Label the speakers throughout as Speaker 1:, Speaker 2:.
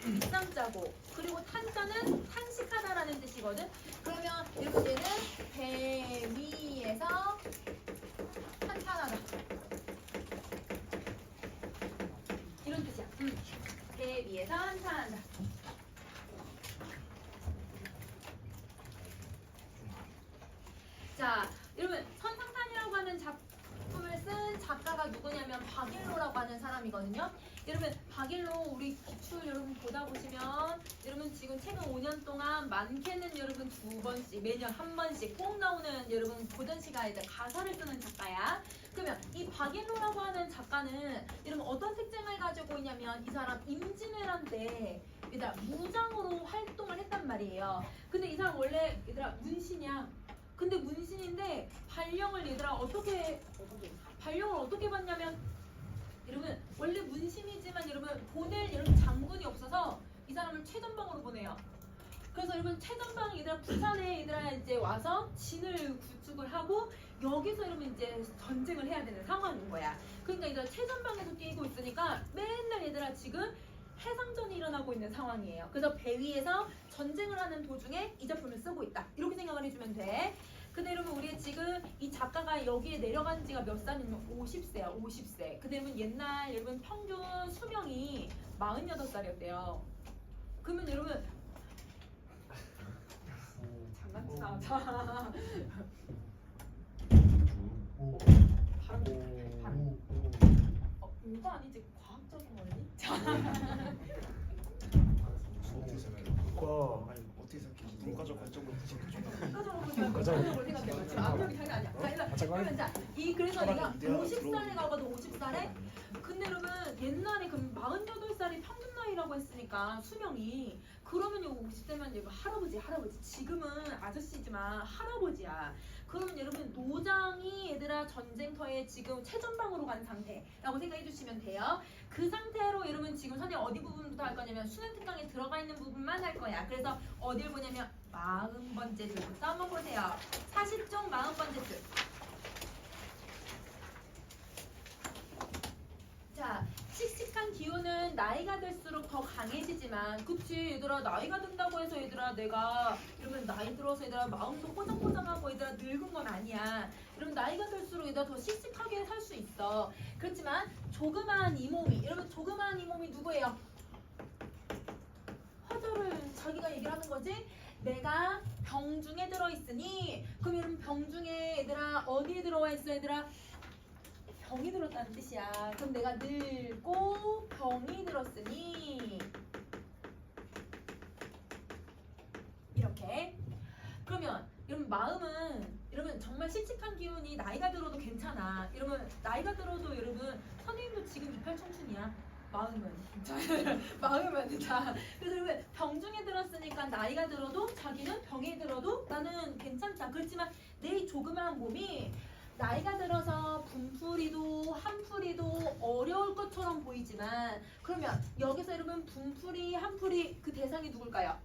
Speaker 1: 일상자고 그리고 탄자는 탄식하다라는 뜻이거든. 그러면 여러분 얘는 배 위에서 탄탄하다 이런 뜻이야. 배 위에서 탄탄하다. 자, 여러분 선상탄이라고 하는 작품을 쓴 작가가 누구냐면 박일로라고 하는 사람이거든요. 여러분 박일로 우리 기출 여러분 보다 보시면 여러분 지금 최근 5년 동안 많게는 여러분 2번씩 매년 한 번씩 꼭 나오는 여러분 고전 시가에 가사를 쓰는 작가야. 그러면 이 박일로라고 하는 작가는 여러분 어떤 특징을 가지고 있냐면 이 사람 임진왜란 때 얘들아 무장으로 활동을 했단 말이에요. 근데 이 사람 원래 얘들아 문신이야. 근데 문신인데 발령을 얘들아 발령을 어떻게 받냐면 여러분 원래 문신이지만 여러분 보낼 여러분 장군이 없어서 이 사람을 최전방으로 보내요. 그래서 여러분 최전방 얘들아 부산에 얘들아 이제 와서 진을 구축을 하고 여기서 여러분 이제 전쟁을 해야 되는 상황인 거야. 그러니까 얘들아 최전방에서 뛰고 있으니까 맨날 얘들아 지금 해상전이 일어나고 있는 상황이에요. 그래서 배 위에서 전쟁을 하는 도중에 이 작품을 쓰고 있다. 이렇게 생각을 해주면 돼. 근데 여러분 우리 지금 이 작가가 여기에 내려간 지가 몇 살이면 50세야. 50세. 근데 여러분 옛날 여러분 평균 수명이 48살이었대요. 그러면 여러분 장난치나. 발음. 이거 아니지 과학적인 원리?
Speaker 2: 어떻게 생각해? 아니 어떻게 생각해? 문과적 관점으로
Speaker 1: 문과적으로 생각해. 지금 압력이 장난 아니야. 자, 그러면 자, 그래서 얘가 50살에 가거든 50살에. 근데 여러분 옛날에 그럼 48살이 평균 나이라고 했으니까 수명이 그러면 여기 50대면 여러분 할아버지 지금은 아저씨지만 할아버지야. 그러면 여러분 노장이 얘들아 전쟁터에 지금 최전방으로 간 상태라고 생각해 주시면 돼요. 그 상태로 여러분 지금 선생님 어디 부분부터 할 거냐면 수능특강에 들어가 있는 부분만 할 거야. 그래서 어딜 보냐면 40번째 줄부터 한번 보세요. 40종 40번째 줄. 자, 씩씩한 기운은 나이가 들수록 더 강해지지만 그치 얘들아 나이가 든다고 해서 얘들아 내가 이러면 나이 들어서 얘들아 마음도 호장호장하고 얘들아 늙은 건 아니야. 여러분 나이가 들수록 얘들아 더 씩씩하게 살 수 있어. 그렇지만 조그마한 이 몸이 여러분 조그마한 이 몸이 누구예요? 화자를 자기가 얘기를 하는 거지. 내가 병중에 들어있으니 그럼 여러분 병중에 얘들아 어디에 들어와 있어 얘들아? 병이 들었다는 뜻이야. 그럼 내가 늙고 병이 들었으니 이렇게. 그러면 여러분 마음은 여러분 정말 씩씩한 기운이 나이가 들어도 괜찮아. 여러분 나이가 들어도 여러분 선생님도 지금 28 청춘이야. 마음은 자 그래서 여러분 병중에 들었으니까 나이가 들어도 자기는 병에 들어도 나는 괜찮다. 그렇지만 내 조그마한 몸이 나이가 들어서 분풀이도 한풀이도 어려울 것처럼 보이지만 그러면 여기서 여러분 분풀이 한풀이 그 대상이 누굴까요?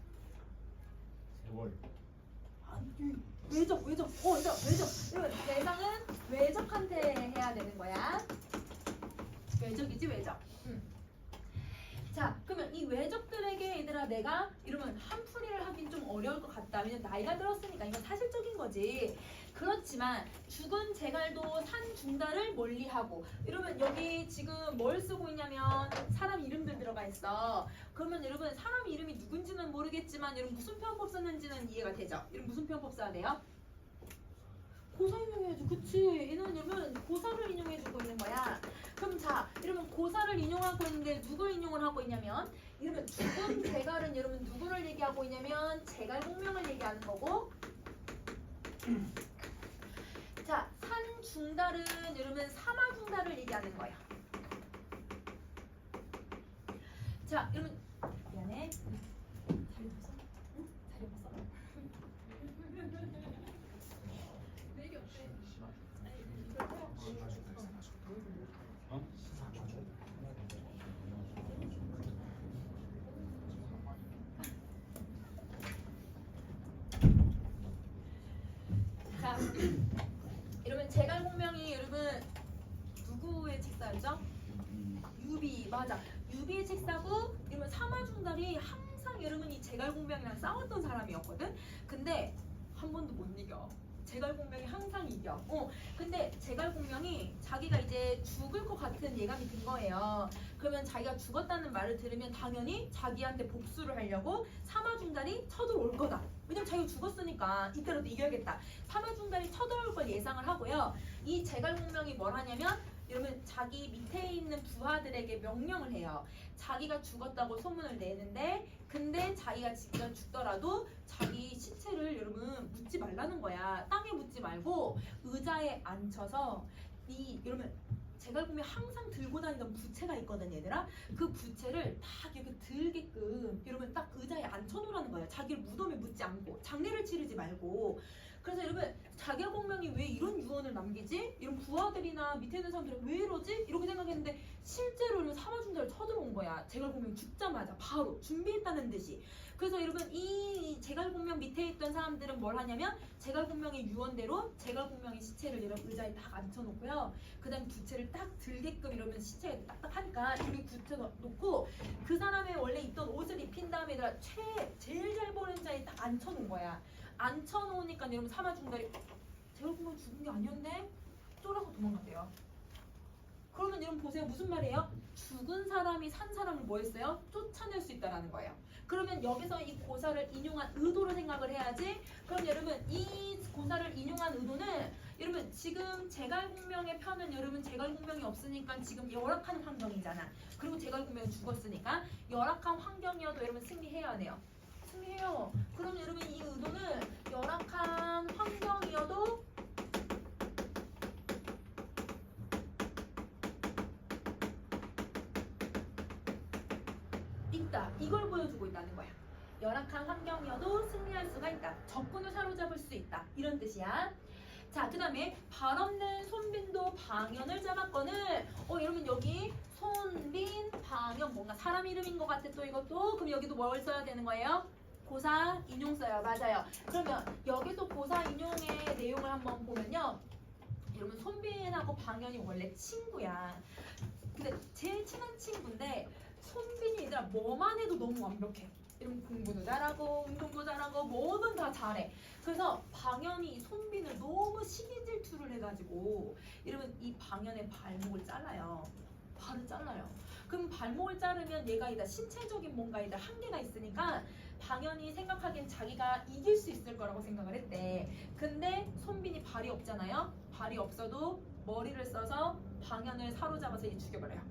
Speaker 2: 세월.
Speaker 1: 아니 외적 여러분 대상은 외적한테 해야 되는 거야. 외적이지 외적. 자 그러면 이 외적들에게 얘들아 내가 이러면 한풀이를 하긴 좀 어려울 것 같다. 왜냐면 나이가 들었으니까 이건 사실적인 거지. 그렇지만 죽은 제갈도 산 중달을 멀리하고 이러면 여기 지금 뭘 쓰고 있냐면 사람 이름들 들어가 있어. 그러면 여러분 사람 이름이 누군지는 모르겠지만 여러분 무슨 표현법 썼는지는 이해가 되죠? 여러분 무슨 표현법 써야 돼요? 고사 인용해야지. 그치? 얘는 여러분 고사를 인용해주고 있는 거야. 그럼 자 여러분 고사를 인용하고 있는데 누굴 인용을 하고 있냐면 여러분 죽은 제갈은 여러분 누구를 얘기하고 있냐면 제갈 공명을 얘기하는 거고 자 산 중달은 여러분 사마 중달을 얘기하는 거야. 자 여러분 미안해. 자리 벗어? 응? 자리 벗어? 내게 어때? 자, 여러분 제갈공명이 여러분 누구의 책사였죠? 유비 맞아. 유비 주비의 책사구 이러면 사마중달이 항상 여러분 이 제갈공명이랑 싸웠던 사람이었거든. 근데 한 번도 못 이겨. 제갈공명이 항상 이겨. 근데 제갈공명이 자기가 이제 죽을 것 같은 예감이 든 거예요. 그러면 자기가 죽었다는 말을 들으면 당연히 자기한테 복수를 하려고 사마중달이 쳐들어올 거다. 왜냐면 자기가 죽었으니까 이때라도 이겨야겠다. 사마중달이 쳐들어올 걸 예상을 하고요. 이 제갈공명이 뭘 하냐면 이러면 자기 밑에 있는 부하들에게 명령을 해요. 자기가 죽었다고 소문을 내는데 근데 자기가 직접 죽더라도 자기 시체를 여러분 묻지 말라는 거야. 땅에 묻지 말고 의자에 앉혀서 여러분 제갈공명이 항상 들고 다니던 부채가 있거든 얘들아. 그 부채를 딱 이렇게 들게끔 여러분 딱 의자에 앉혀놓으라는 거예요. 자기를 무덤에 묻지 않고 장례를 치르지 말고. 그래서 여러분 자갈공명이 왜 이런 유언을 남기지? 이런 부하들이나 밑에 있는 사람들은 왜 이러지? 이렇게 생각했는데 실제로는 사마중달을 쳐들어온 거야. 제갈공명이 죽자마자 바로 준비했다는 듯이. 그래서 여러분 이 제갈공명 밑에 있던 사람들은 뭘 하냐면 제갈공명의 유언대로 제갈공명의 시체를 여러분 의자에 딱 앉혀놓고요. 그 다음 부채를 딱 들게끔 이러면 시체에 딱딱하니까 여기 부채 놓고 그 사람의 원래 입던 옷을 입힌 다음에 얘들아 제일 잘 보는 자리에 딱 앉혀놓은 거야. 앉혀놓으니까 여러분 사마중달이 제갈공명 죽은 게 아니었네? 쫄아서 도망간대요. 그러면 여러분 보세요. 무슨 말이에요? 죽은 사람이 산 사람을 뭐 했어요? 쫓아낼 수 있다라는 거예요. 그러면 여기서 이 고사를 인용한 의도를 생각을 해야지. 그럼 여러분 이 고사를 인용한 의도는 여러분 지금 제갈공명의 편은 여러분 제갈공명이 없으니까 지금 열악한 환경이잖아. 그리고 제갈공명이 죽었으니까 열악한 환경이어도 여러분 승리해야 돼요. 승리해요. 그럼 여러분 이 의도는 열악한 환경이어도 있다. 이걸 보여주고 있다는 거야. 열악한 환경이어도 승리할 수가 있다. 적군을 사로잡을 수 있다. 이런 뜻이야. 자, 그 다음에 발 없는 손빈도 방연을 잡았거늘. 여러분 여기 손빈, 방연 뭔가 사람 이름인 것 같아 또 이것도. 그럼 여기도 뭘 써야 되는 거예요? 고사 인용 써요. 맞아요. 그러면 여기서 고사 인용의 내용을 한번 보면요. 여러분 손빈하고 방연이 원래 친구야. 근데 제일 친한 친구인데 손빈이 얘들아 뭐만 해도 너무 완벽해. 이런 공부도 잘하고 운동도 잘하고 뭐든 다 잘해. 그래서 방연이 손빈을 너무 시기 질투를 해가지고 이러면 이 방연의 발목을 잘라요. 발을 잘라요. 그럼 발목을 자르면 얘가 이다 신체적인 뭔가 이다 한계가 있으니까 방연이 생각하기엔 자기가 이길 수 있을 거라고 생각을 했대. 근데 손빈이 발이 없잖아요. 발이 없어도 머리를 써서 방연을 사로잡아서 얘 죽여버려요.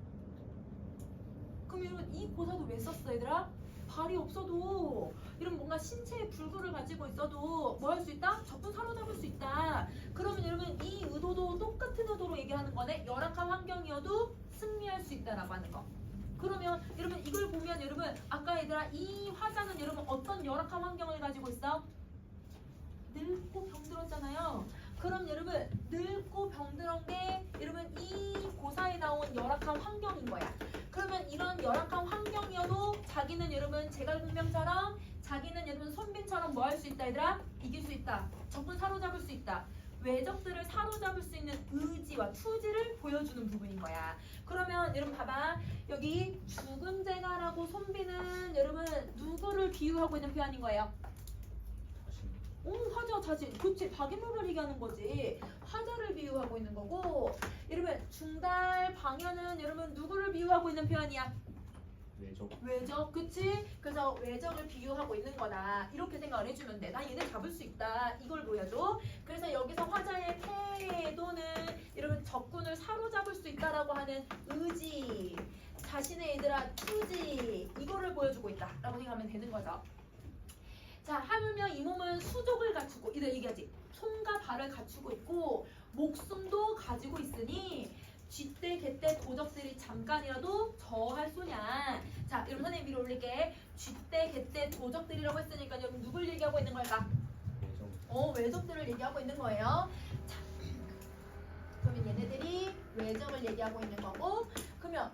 Speaker 1: 그럼 여러분 이 고사도 왜 썼어 얘들아? 발이 없어도 이런 뭔가 신체의 불구를 가지고 있어도 뭐 할 수 있다? 적군 사로잡을 수 있다. 그러면 여러분 이 의도도 똑같은 의도로 얘기하는 거네. 열악한 환경이어도 승리할 수 있다라고 하는 거. 그러면 여러분 이걸 보면 여러분 아까 얘들아 이 화자는 여러분 어떤 열악한 환경을 가지고 있어? 늙고 병들었잖아요. 그럼 여러분 늙고 병들은 게 여러분 이 고사에 나온 열악한 환경인 거야. 그러면 이런 열악한 환경이어도 자기는 여러분 제갈공명처럼 자기는 여러분 손빈처럼 뭐 할 수 있다 얘들아? 이길 수 있다. 적군 사로잡을 수 있다. 외적들을 사로잡을 수 있는 의지와 투지를 보여주는 부분인 거야. 그러면 여러분 봐봐. 여기 죽은 제갈하고 손빈은 여러분 누구를 비유하고 있는 표현인 거예요? 화자 자신. 그치 박인로를 얘기하는 거지. 화자를 비유하고 있는 거고 여러분 중달 방연은 여러분 누구를 비유하고 있는 표현이야? 외적. 그치? 그래서 외적을 비유하고 있는 거다. 이렇게 생각을 해주면 돼. 나 얘네 잡을 수 있다. 이걸 보여줘. 그래서 여기서 화자의 태도는 여러분 적군을 사로잡을 수 있다라고 하는 의지, 자신의 얘들아 투지, 이거를 보여주고 있다 라고 생각하면 되는 거죠. 자, 하물며 이 몸은 수족을 갖추고 이래 얘기하지. 손과 발을 갖추고 있고 목숨도 가지고 있으니 쥐떼 개떼 도적들이 잠깐이라도 저할 소냐. 자, 여러분 선생님 위로 올릴게. 쥐떼 개떼 도적들이라고 했으니까 여러분 누굴 얘기하고 있는 걸까? 외적들을 얘기하고 있는 거예요. 자, 그러면 얘네들이 외적을 얘기하고 있는 거고. 그러면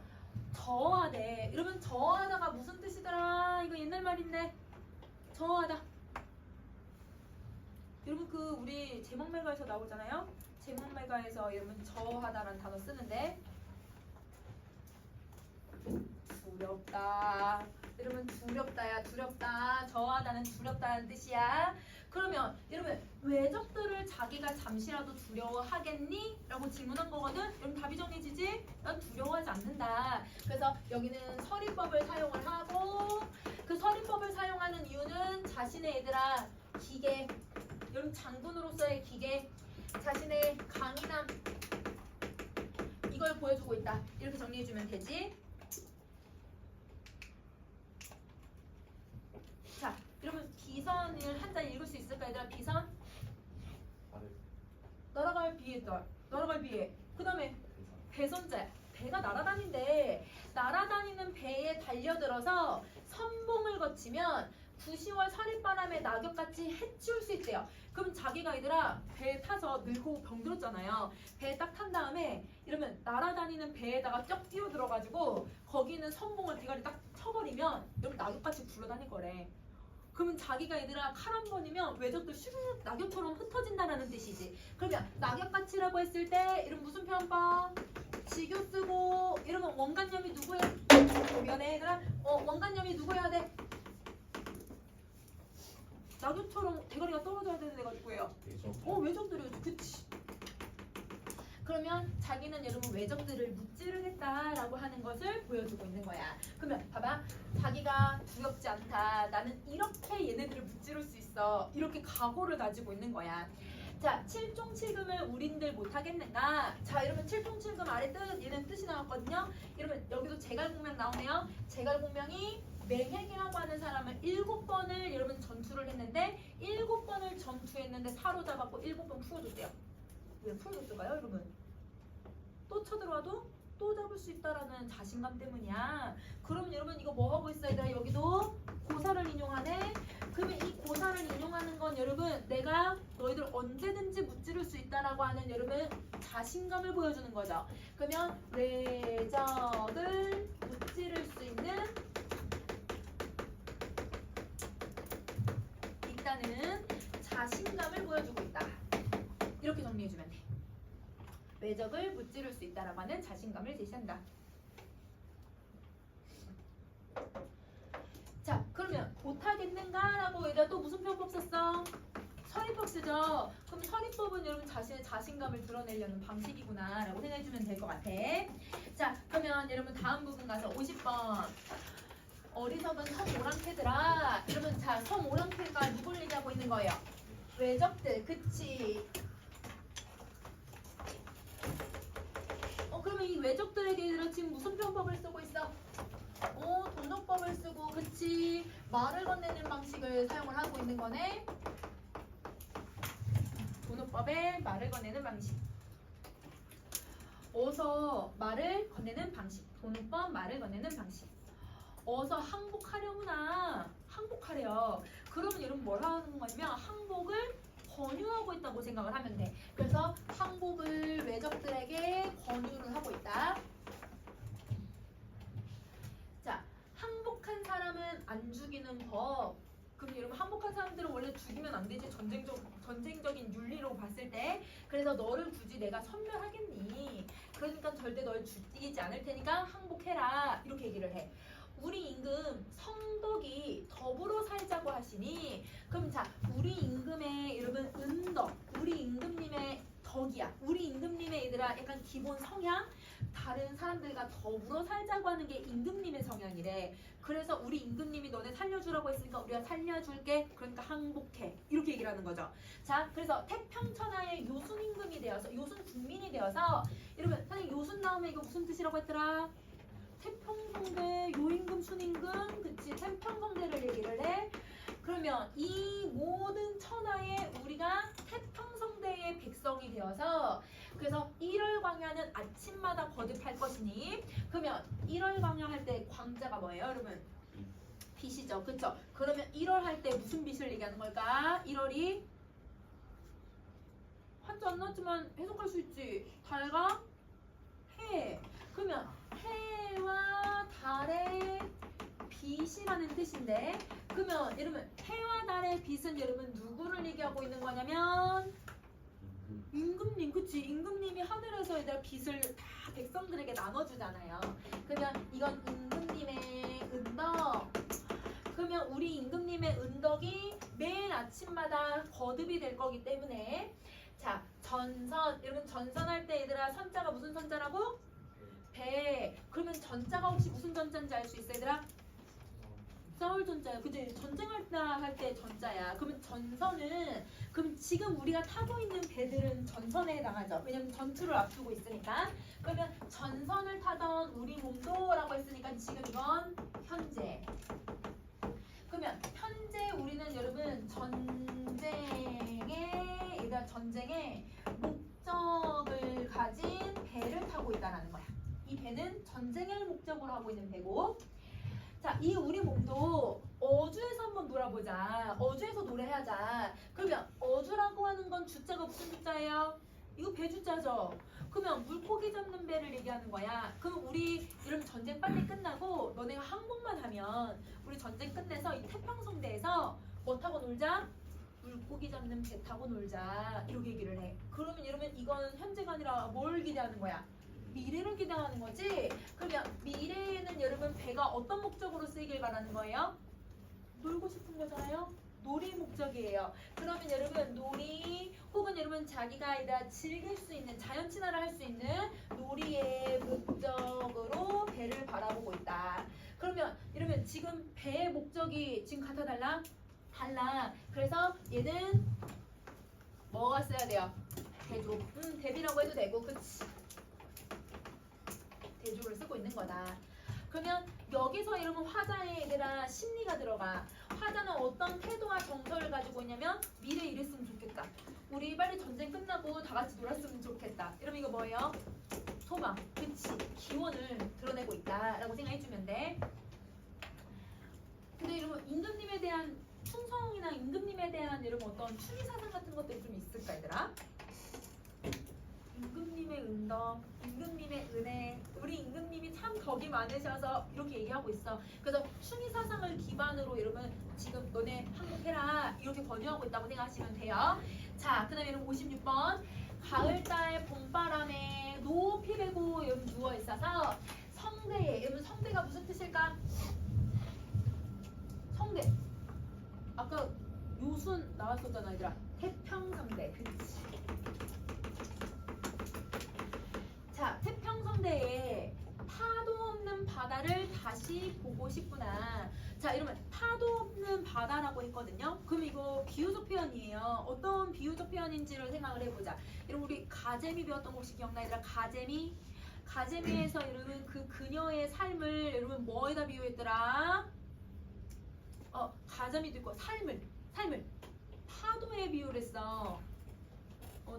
Speaker 1: 저하대. 여러분 저하다가 무슨 뜻이더라? 이거 옛날 말인데. 저하다. 여러분 그 우리 제목말가에서 나오잖아요. 제목말가에서 여러분 저하다라는 단어 쓰는데 두렵다. 여러분 두렵다야 두렵다. 저하다는 두렵다는 뜻이야. 그러면 여러분 외적들을 자기가 잠시라도 두려워하겠니? 라고 질문한 거거든. 여러분 답이 정해지지? 난 두려워하지 않는다. 그래서 여기는 서리법을 사용을 하고 그 서리법을 사용하는 이유는 자신의 얘들아 기계 여러분 장군으로서의 기계 자신의 강인함 이걸 보여주고 있다. 이렇게 정리해주면 되지. 자, 여러분 비선을 한자 읽을 수 있을까 얘들아? 비선? 날아갈 비에 날아갈 비에. 그 다음에 배선자야. 배가 날아다닌데 날아다니는 배에 달려들어서 선봉을 거치면 9, 10월 서리바람에 낙엽같이 해치울 수 있대요. 그럼 자기가 얘들아 배에 타서 늙고 병들었잖아요. 배에 딱 탄 다음에 이러면 날아다니는 배에다가 쩍 뛰어 들어가지고 거기는 선봉을 대가리 딱 쳐버리면 여러분 낙엽같이 굴러다닐 거래. 그러면 자기가 얘들아 칼 한 번이면 외적들 슈르륵 낙엽처럼 흩어진다라는 뜻이지. 그러면 낙엽같이라고 했을 때 이런 무슨 표현법? 지교 쓰고 이러면 원관념이 누구야? 미안해 얘들아. 원관념이 누구여야 돼? 낙엽처럼 대가리가 떨어져야 되는 애가 누구예요? 외적들이죠. 그치. 그러면 자기는 여러분 외적들을 무찌를 했다라고 하는 것을 보여주고 있는 거야. 그러면 봐봐. 자기가 두렵지 않다. 나는 이렇게 얘네들을 무찌를 수 있어. 이렇게 각오를 가지고 있는 거야. 자, 칠종칠금을 우린들 못하겠는가? 자, 여러분 칠종칠금 아래 뜻 얘는 뜻이 나왔거든요. 여러분 여기도 제갈공명 나오네요. 제갈공명이 맹획이라고 하는 사람을 7번을 여러분 전투를 했는데 7번을 전투했는데 사로잡았고 7번 풀어줬대요. 왜 풀어줬을까요 여러분? 또 쳐들어와도 또 잡을 수 있다라는 자신감 때문이야. 그러면 여러분 이거 뭐 하고 있어야 돼? 여기도 고사를 인용하네. 그러면 이 고사를 인용하는 건 여러분 내가 너희들 언제든지 무찌를 수 있다라고 하는 여러분 자신감을 보여주는 거죠. 그러면 외적을 무찌를 수 있는 있다는 자신감을 보여주고 있다. 이렇게 정리해주면 돼. 외적을 무찌를 수 있다라고 하는 자신감을 제시한다. 자, 그러면 못하겠는가라고 얘들아 또 무슨 표현법 썼어? 서리법 쓰죠. 그럼 서리법은 여러분 자신의 자신감을 드러내려는 방식이구나라고 생각해주면 될 것 같아. 자, 그러면 여러분 다음 부분 가서 50번. 어리석은 성오랑캐들아. 여러분 자, 성오랑캐가 누굴 얘기하고 있는 거예요? 외적들. 그치. 그러면 이 외적들에게 얘들아 지금 무슨 표현법을 쓰고 있어? 돈독법을 쓰고 그치. 말을 건네는 방식을 사용을 하고 있는 거네. 돈독법의 말을 건네는 방식. 어서 말을 건네는 방식. 돈독법 말을 건네는 방식. 어서 항복하려구나. 항복하려. 그러면 여러분 뭘 하는 거냐면 항복을 권유하고 있다고 생각을 하면 돼. 그래서 항복을 외적들에게 권유를 하고 있다. 자, 항복한 사람은 안 죽이는 법. 그럼 여러분 항복한 사람들은 원래 죽이면 안 되지. 전쟁적인 윤리로 봤을 때. 그래서 너를 굳이 내가 선멸하겠니? 그러니까 절대 널 죽이지 않을 테니까 항복해라. 이렇게 얘기를 해. 우리 임금 성덕이 더불어 살자고 하시니 그럼 자 우리 임금의 여러분 은덕 우리 임금님의 덕이야. 우리 임금님의 얘들아 약간 기본 성향 다른 사람들과 더불어 살자고 하는 게 임금님의 성향이래. 그래서 우리 임금님이 너네 살려주라고 했으니까 우리가 살려줄게. 그러니까 항복해. 이렇게 얘기를 하는 거죠. 자 그래서 태평천하의 요순 임금이 되어서 요순 국민이 되어서 여러분 선생님 요순 나오면 이거 무슨 뜻이라고 했더라? 태평성대 요임금 순임금 그치 태평성대를 얘기를 해. 그러면 이 모든 천하에 우리가 태평성대의 백성이 되어서 그래서 1월 광야는 아침마다 거듭할 것이니 그러면 1월 광야 할 때 광자가 뭐예요 여러분? 빛이죠. 그쵸? 그러면 1월 할 때 무슨 빛을 얘기하는 걸까? 1월이 한자 안 나왔지만 해석할 수 있지. 달과 해. 그러면 해와 달의 빛이라는 뜻인데 그러면 여러분 해와 달의 빛은 여러분 누구를 얘기하고 있는 거냐면 임금님. 그치? 임금님이 하늘에서 얘들 빛을 다 백성들에게 나눠주잖아요. 그러면 이건 임금님의 때마다 거듭이 될 거기 때문에 자 전선 여러분 전선할 때 얘들아 선자가 무슨 선자라고? 배. 그러면 전자가 혹시 무슨 전자인지 알 수 있어 얘들아? 싸울 전자야. 그지? 전쟁할 때 할 때 전자야. 그러면 전선은 그럼 지금 우리가 타고 있는 배들은 전선에 해당하죠. 왜냐면 전투를 앞두고 있으니까. 그러면 전선을 타던 우리 몸도라고 했으니까 지금 이건 현재. 그러면 현재 우리는 여러분 전쟁의 목적을 가진 배를 타고 있다라는 거야. 이 배는 전쟁을 목적으로 하고 있는 배고. 자, 이 우리 몸도 어주에서 한번 놀아보자. 어주에서 노래하자. 그러면 어주라고 하는 건 주자가 무슨 주자예요? 이거 배주자죠. 그러면 물고기 잡는 배를 얘기하는 거야. 그럼 우리 이런 전쟁 빨리 끝나고 너네가 항복만 하면 우리 전쟁 끝내서 이 태평성대에서 뭐 타고 놀자? 물고기 잡는 배 타고 놀자. 이렇게 얘기를 해. 그러면 여러분 이건 현재가 아니라 뭘 기대하는 거야? 미래를 기대하는 거지. 그러면 미래에는 여러분 배가 어떤 목적으로 쓰이길 바라는 거예요? 놀고 싶은 거잖아요. 놀이 목적이에요. 그러면 여러분 놀이 혹은 여러분 자기가 아니라 즐길 수 있는 자연 친화를 할 수 있는 놀이의 목적으로 배를 바라보고 있다. 그러면 여러분 지금 배의 목적이 지금 같아 달라? 달라. 그래서 얘는 뭐가 써야 돼요? 대조. 대비라고 해도 되고 그치. 대조를 쓰고 있는 거다. 그러면 여기서 여러분 화자의 얘들아 심리가 들어가. 화자는 어떤 태도와 정서를 가지고 있냐면 미래 이랬으면 좋겠다. 우리 빨리 전쟁 끝나고 다 같이 놀았으면 좋겠다. 이러면 이거 뭐예요? 소망. 그치. 기원을 드러내고 있다라고 생각해주면 돼. 근데 여러분 임금님에 대한 충성이나 임금님에 대한 여러분 어떤 추리사상 같은 것들이 좀 있을까 얘들아? 임금님의 은덕, 임금님의 은혜, 우리 임금님이 참 덕이 많으셔서 이렇게 얘기하고 있어. 그래서 추리사상을 기반으로 여러분 지금 너네 항복해라 이렇게 권유하고 있다고 생각하시면 돼요. 자, 그 다음에 여러분 56번 가을달 봄바람에 높이 베고 여러분 누워있어서 성대에 여러분 성대가 무슨 뜻일까? 성대 아까 요순 나왔었잖아 얘들아. 태평성대. 그치. 자, 태평성대에 파도 없는 바다를 다시 보고 싶구나. 자, 이러면 파도 없는 바다라고 했거든요. 그럼 이거 비유적 표현이에요. 어떤 비유적 표현인지를 생각을 해보자. 여러분 우리 가재미 배웠던 거 혹시 기억나? 얘들아 가재미? 가재미에서 여러분 그 그녀의 삶을 여러분 뭐에다 비유했더라? 가재미도 있고 삶을 파도에 비유를 했어.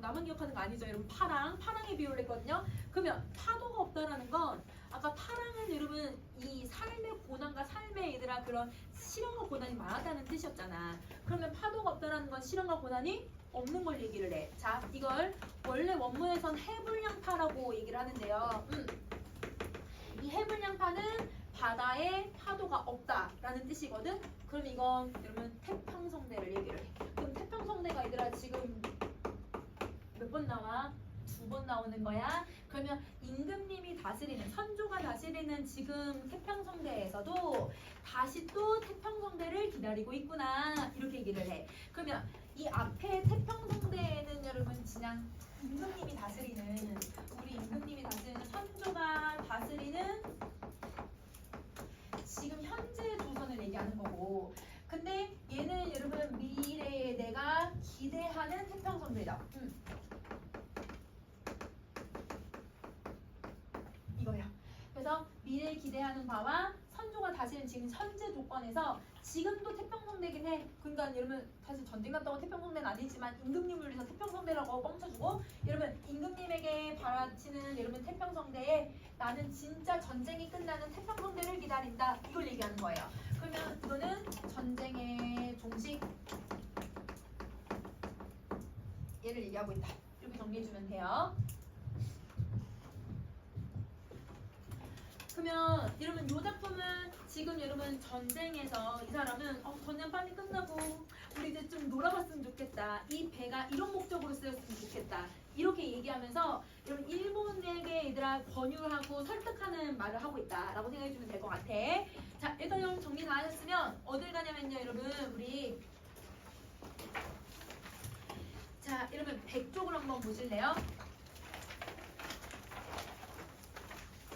Speaker 1: 나만 기억하는 거 아니죠? 여러분 파랑에 비유를 했거든요. 그러면 파도가 없다라는 건 아까 파랑은 여러분 이 삶의 고난과 삶의 얘들아 그런 시련과 고난이 많았다는 뜻이었잖아. 그러면 파도가 없다라는 건 시련과 고난이 없는 걸 얘기를 해. 자, 이걸 원래 원문에선 해불량파라고 얘기를 하는데요. 이 해불량파는 바다에 파도가 없다라는 뜻이거든. 그럼 이건 여러분 태평성대를 얘기를 해. 그럼 태평성대가 얘들아 지금 몇 번 나와? 2번 나오는 거야. 그러면 임금님이 다스리는 선조가 다스리는 지금 태평성대에서도 다시 또 태평성대를 기다리고 있구나 이렇게 얘기를 해. 그러면 이 앞에 태평성대에는 여러분 그냥 임금님이 다스리는 우리 임금님이 다스리는 선조가 다스리는 지금 현재 조선을 얘기하는 거고, 근데 얘는 여러분 미래에 내가 기대하는 태평성대다. 이거예요. 그래서 미래에 기대하는 바와 선조가 다시는 지금 현재 조건에서 지금도 태평성대긴 해. 그러니까 여러분 사실 전쟁 갔다고 태평성대는 아니지만 임금님을 위해서 태평성대라고 뻥쳐주고, 여러분 임금님에게 바라치는 여러분 태평성대에 나는 진짜 전쟁이 끝나는 태평성대를 기다린다. 이걸 얘기하는 거예요. 그러면 이거는 전쟁의 종식 얘를 얘기하고 있다. 이렇게 정리해주면 돼요. 그러면 여러분 이 작품은 지금 여러분 전쟁에서 이 사람은 전쟁 빨리 끝나고 우리 이제 좀 놀아봤으면 좋겠다. 이 배가 이런 목적으로 쓰였으면 좋겠다. 이렇게 얘기하면서 여러분 일본에게 얘들아 권유하고 설득하는 말을 하고 있다라고 생각해주면 될 것 같아. 자, 일단 여러분 정리 다 하셨으면 어딜 가냐면요 여러분 우리 100쪽을 한번 보실래요?